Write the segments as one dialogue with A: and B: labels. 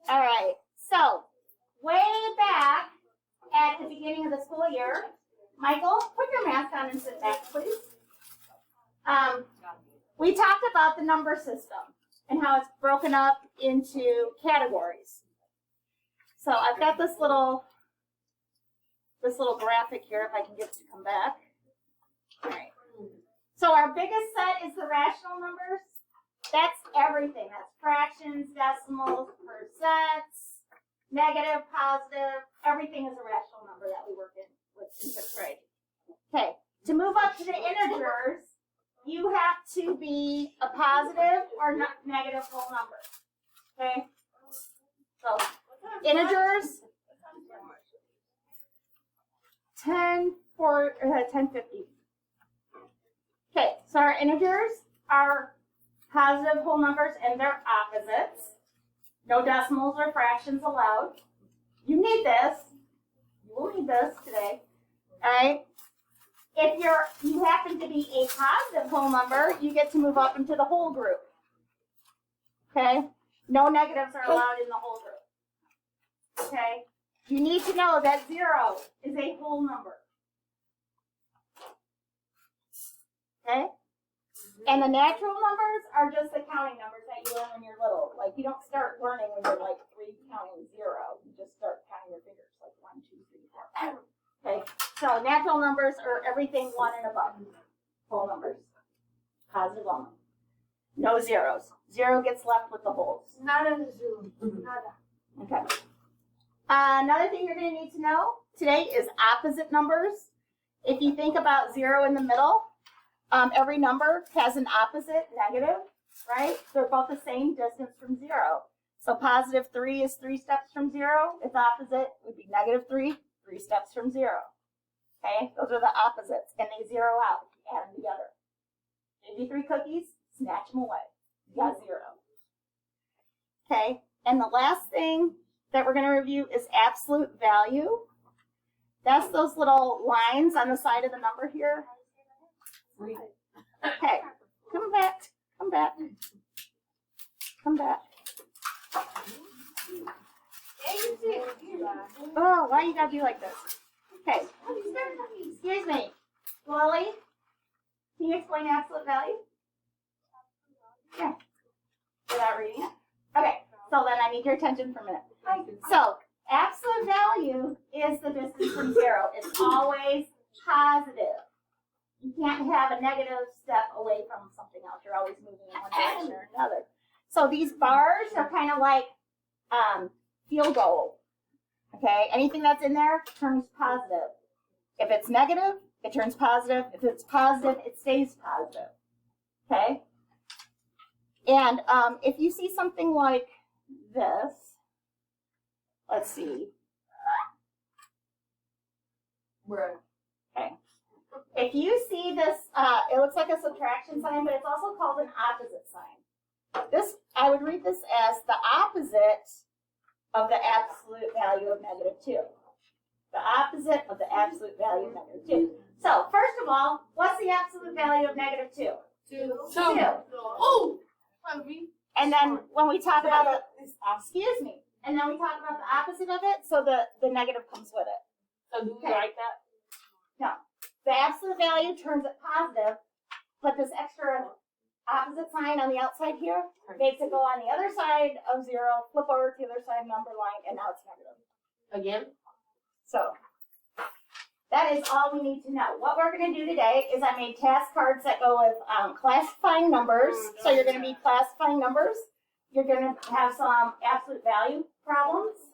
A: All right. So, way back at the beginning of the school year, Michael, put your mask on and sit back, please. We talked about the number system and how it's broken up into categories. So I've got this little graphic here, if I can get it to come back. All right. So our biggest set is the rational numbers. That's everything. That's fractions, decimals, percents, negative, positive. Everything is a rational number that we work in with in 6th grade. Okay. To move up to the integers, you have to be a positive or negative whole number. Okay. So integers, 1050. Okay, so our integers are positive whole numbers and their opposites. No decimals or fractions allowed. You need this. You will need this today. All right. If you happen to be a positive whole number, you get to move up into the whole group. Okay? No negatives are allowed in the whole group. Okay? You need to know that 0 is a whole number. Okay? And the natural numbers are just the counting numbers that you learn when you're little. Like, you don't start learning when you're like 3 counting 0. You just start counting your fingers, like 1, 2, 3, 4, 5. Okay? So natural numbers are everything 1 and above. Whole numbers. Positive whole numbers. No zeros. 0 gets left with the wholes.
B: Nada de zero. Nada.
A: Okay. Another thing you're going to need to know today is opposite numbers. If you think about 0 in the middle, every number has an opposite, negative, right? They're both the same distance from 0. So positive 3 is 3 steps from 0. Its opposite would be negative 3, 3 steps from 0. Okay, those are the opposites, and they zero out. You add them together. Give you 3 cookies, snatch them away. You got 0. Okay, and the last thing that we're going to review is absolute value. That's those little lines on the side of the number here. Okay, come back, come back, come back. Oh, why you gotta be like this? Okay, excuse me, Lily, can you explain absolute value? Yeah, without reading it? Okay, so then I need your attention for a minute. So, absolute value is the distance from 0. It's always positive. You can't have a negative step away from something else. You're always moving in one direction or another. So these bars are kind of like field goal. Okay, anything that's in there turns positive. If it's negative, it turns positive. If it's positive, it stays positive. Okay? And if you see something like this, let's see. Okay. If you see this, it looks like a subtraction sign, but it's also called an opposite sign. This, I would read this as the opposite of the absolute value of -2. The opposite of the absolute value of -2. So, first of all, what's the absolute value of -2?
B: 2.
A: 2.
B: Oh!
A: And then when we talk about the, excuse me, and then we talk about the opposite of it, so the negative comes with it.
B: So do we write that?
A: No. The absolute value turns it positive, but this extra opposite sign on the outside here makes it go on the other side of 0, flip over to the other side number line, and now it's negative.
B: Again?
A: So that is all we need to know. What we're going to do today is I made task cards that go with classifying numbers. So you're going to be classifying numbers. You're going to have some absolute value problems.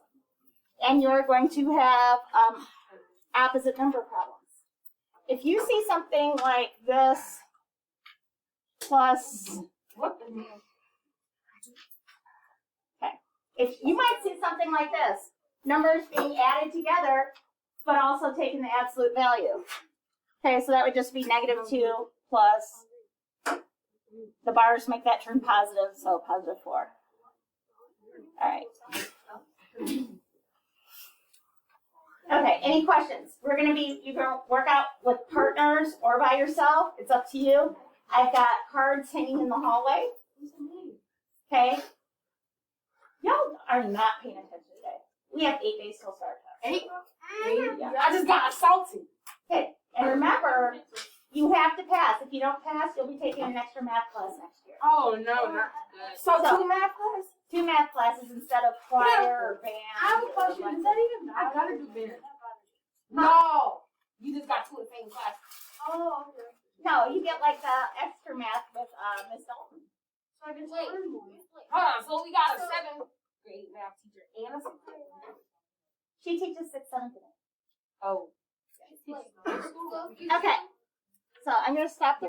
A: And you're going to have opposite number problems. If you see something like this plus, okay, if you might see something like this, numbers being added together, but also taking the absolute value. Okay, so that would just be -2 plus, the bars make that turn positive, so +4. All right. Okay, any questions? We're going to be, you can work out with partners or by yourself. It's up to you. I've got cards hanging in the hallway. Okay. Y'all are not paying attention today. We have 8 days till start time.
B: 8?
A: Yeah.
B: I just got salty.
A: Okay, and remember, you have to pass. If you don't pass, you'll be taking an extra math class next year.
B: Oh no, not good. So 2 math classes?
A: 2 math classes instead of choir or band.
B: I have a question.
A: or
B: Does that even matter? I gotta do band. No, you just got 2 in the same class.
C: Oh, okay.
A: No, you get like the extra math with Miss Dalton.
C: So I can
B: Wait.
C: learn more.
B: Hold on. So we got a 7th grade math teacher and a 6th grade math teacher.
A: She teaches 6th, 7th, and 8th.
B: Oh.
A: Okay, so I'm gonna stop the